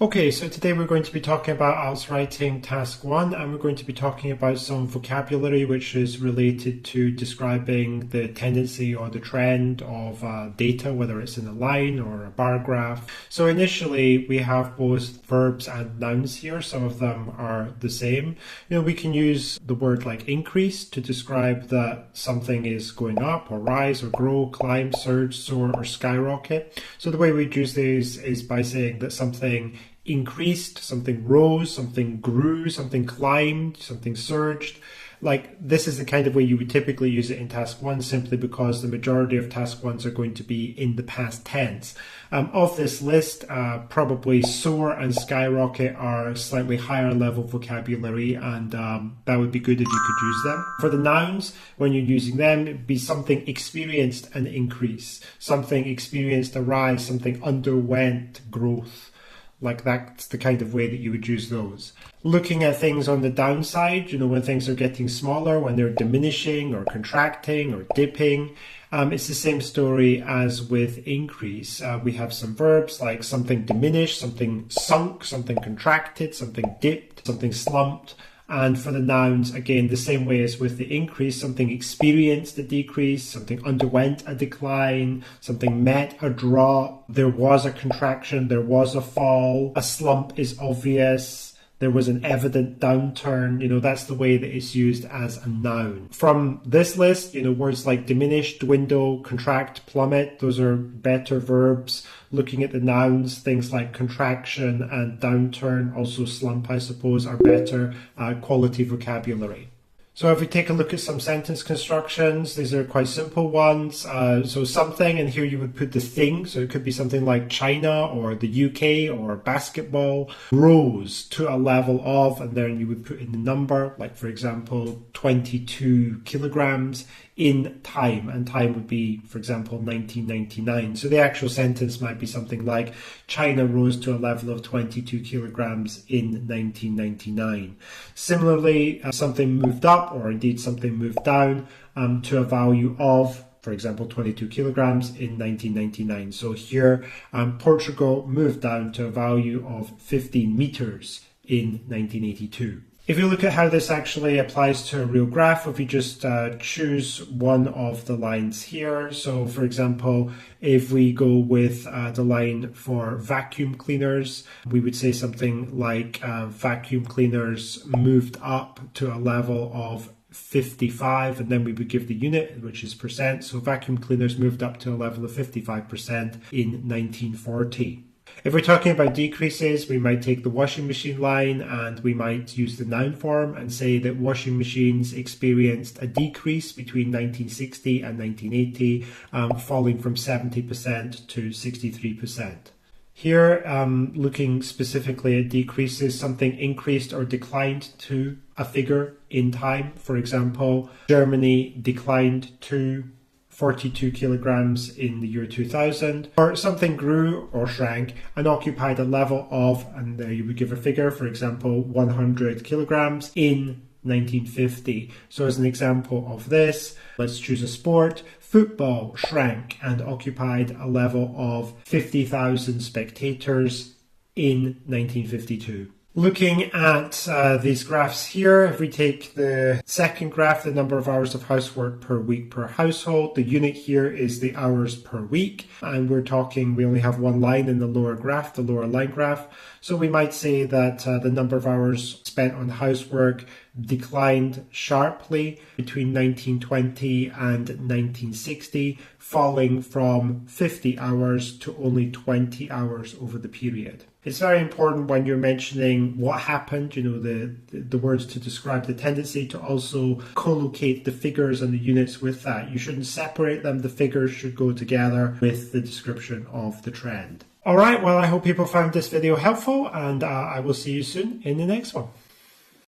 Okay, so today we're going to be talking about IELTS Writing Task 1, and we're going to be talking about some vocabulary which is related to describing the tendency or the trend of data, whether it's in a line or a bar graph. So initially we have both verbs and nouns here. Some of them are the same. We can use the word like increase to describe that something is going up or rise or grow, climb, surge, soar, or skyrocket. So the way we use these is by saying that something increased, something rose, something grew, something climbed, something surged. Like, this is the kind of way you would typically use it in task 1, simply because the majority of task 1s are going to be in the past tense. Of this list, probably soar and skyrocket are slightly higher level vocabulary, and that would be good if you could use them. For the nouns, when you're using them, it would be something experienced an increase, something experienced a rise, something underwent growth. Like, that's the kind of way that you would use those. Looking at things on the downside, when things are getting smaller, when they're diminishing or contracting or dipping, it's the same story as with increase. We have some verbs like something diminished, something sunk, something contracted, something dipped, something slumped. And for the nouns, again, the same way as with the increase, something experienced a decrease, something underwent a decline, something met a drop, there was a contraction, there was a fall, a slump is obvious, there was an evident downturn. That's the way that it's used as a noun. From this list, words like diminish, dwindle, contract, plummet, those are better verbs. Looking at the nouns, things like contraction and downturn, also slump, I suppose, are better quality vocabulary. So if we take a look at some sentence constructions, these are quite simple ones. So something, and here you would put the thing. So it could be something like China or the UK or basketball, rose to a level of, and then you would put in the number, like for example, 22 kilograms in time, and time would be, for example, 1999. So the actual sentence might be something like China rose to a level of 22 kilograms in 1999. Similarly, something moved up, or indeed something moved down to a value of, for example, 22 kilograms in 1999. So here, Portugal moved down to a value of 15 meters in 1982. If you look at how this actually applies to a real graph, if you just choose one of the lines here. So for example, if we go with the line for vacuum cleaners, we would say something like vacuum cleaners moved up to a level of 55, and then we would give the unit, which is percent. So vacuum cleaners moved up to a level of 55% in 1940. If we're talking about decreases, we might take the washing machine line and we might use the noun form and say that washing machines experienced a decrease between 1960 and 1980, falling from 70% to 63%. Here, looking specifically at decreases, something increased or declined to a figure in time. For example, Germany declined to 42 kilograms in the year 2000, or something grew or shrank and occupied a level of, and there you would give a figure, for example, 100 kilograms in 1950. So as an example of this, let's choose a sport. Football shrank and occupied a level of 50,000 spectators in 1952. Looking at these graphs here, if we take the second graph, the number of hours of housework per week per household, the unit here is the hours per week, and we only have one line in the lower graph, the lower line graph. So we might say that the number of hours spent on housework declined sharply between 1920 and 1960, falling from 50 hours to only 20 hours over the period. It's very important when you're mentioning what happened, the words to describe the tendency, to also collocate the figures and the units with that. You shouldn't separate them. The figures should go together with the description of the trend. All right, well, I hope people found this video helpful, and I will see you soon in the next one.